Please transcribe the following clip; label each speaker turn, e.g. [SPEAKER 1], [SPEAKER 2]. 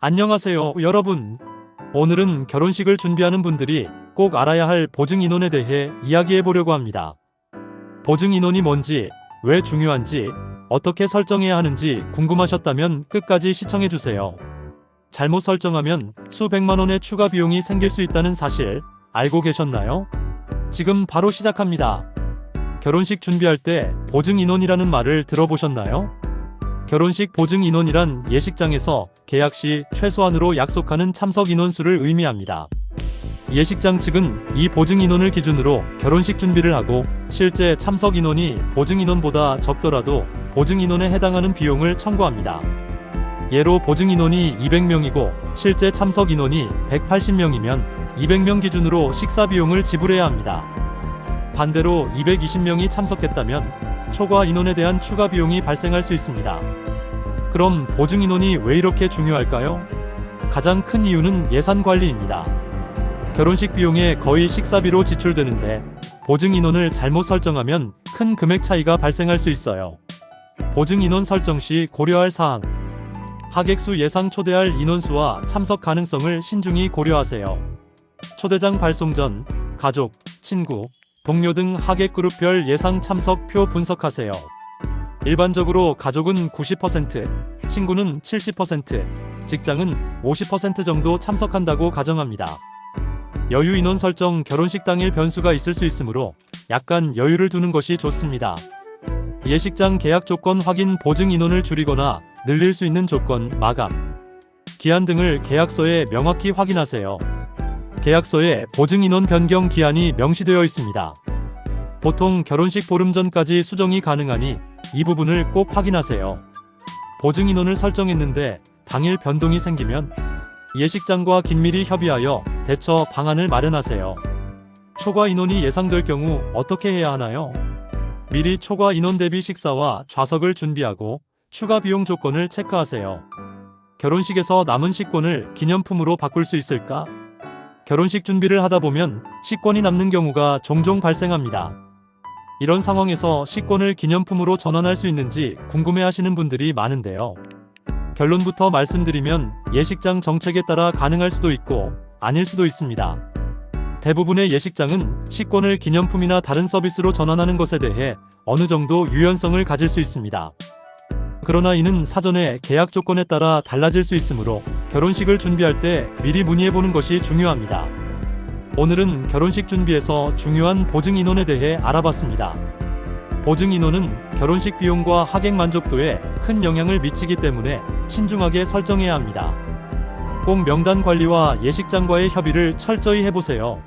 [SPEAKER 1] 안녕하세요, 여러분. 오늘은 결혼식을 준비하는 분들이 꼭 알아야 할 보증 인원에 대해 이야기해 보려고 합니다. 보증 인원이 뭔지, 왜 중요한지, 어떻게 설정해야 하는지 궁금하셨다면 끝까지 시청해 주세요. 잘못 설정하면 수백만 원의 추가 비용이 생길 수 있다는 사실 알고 계셨나요? 지금 바로 시작합니다. 결혼식 준비할 때 보증 인원이라는 말을 들어보셨나요? 결혼식 보증 인원이란 예식장에서 계약 시 최소한으로 약속하는 참석 인원수를 의미합니다. 예식장 측은 이 보증 인원을 기준으로 결혼식 준비를 하고 실제 참석 인원이 보증 인원보다 적더라도 보증 인원에 해당하는 비용을 청구합니다. 예로 보증 인원이 200명이고 실제 참석 인원이 180명이면 200명 기준으로 식사 비용을 지불해야 합니다. 반대로 220명이 참석했다면 초과 인원에 대한 추가 비용이 발생할 수 있습니다. 그럼 보증 인원이 왜 이렇게 중요할까요? 가장 큰 이유는 예산 관리입니다. 결혼식 비용에 거의 식사비로 지출되는데 보증 인원을 잘못 설정하면 큰 금액 차이가 발생할 수 있어요. 보증 인원 설정 시 고려할 사항. 하객수 예상 초대할 인원수와 참석 가능성을 신중히 고려하세요. 초대장 발송 전 가족, 친구, 동료 등 하객 그룹별 예상 참석표 분석하세요. 일반적으로 가족은 90%, 친구는 70%, 직장은 50% 정도 참석한다고 가정합니다. 여유 인원 설정. 결혼식 당일 변수가 있을 수 있으므로 약간 여유를 두는 것이 좋습니다. 예식장 계약 조건 확인. 보증 인원을 줄이거나 늘릴 수 있는 조건, 마감, 기한 등을 계약서에 명확히 확인하세요. 계약서에 보증 인원 변경 기한이 명시되어 있습니다. 보통 결혼식 보름 전까지 수정이 가능하니 이 부분을 꼭 확인하세요. 보증 인원을 설정했는데 당일 변동이 생기면 예식장과 긴밀히 협의하여 대처 방안을 마련하세요. 초과 인원이 예상될 경우 어떻게 해야 하나요? 미리 초과 인원 대비 식사와 좌석을 준비하고 추가 비용 조건을 체크하세요. 결혼식에서 남은 식권을 기념품으로 바꿀 수 있을까? 결혼식 준비를 하다 보면 식권이 남는 경우가 종종 발생합니다. 이런 상황에서 식권을 기념품으로 전환할 수 있는지 궁금해하시는 분들이 많은데요. 결론부터 말씀드리면 예식장 정책에 따라 가능할 수도 있고 아닐 수도 있습니다. 대부분의 예식장은 식권을 기념품이나 다른 서비스로 전환하는 것에 대해 어느 정도 유연성을 가질 수 있습니다. 그러나 이는 사전에 계약 조건에 따라 달라질 수 있으므로 결혼식을 준비할 때 미리 문의해보는 것이 중요합니다. 오늘은 결혼식 준비에서 중요한 보증 인원에 대해 알아봤습니다. 보증 인원은 결혼식 비용과 하객 만족도에 큰 영향을 미치기 때문에 신중하게 설정해야 합니다. 꼭 명단 관리와 예식장과의 협의를 철저히 해보세요.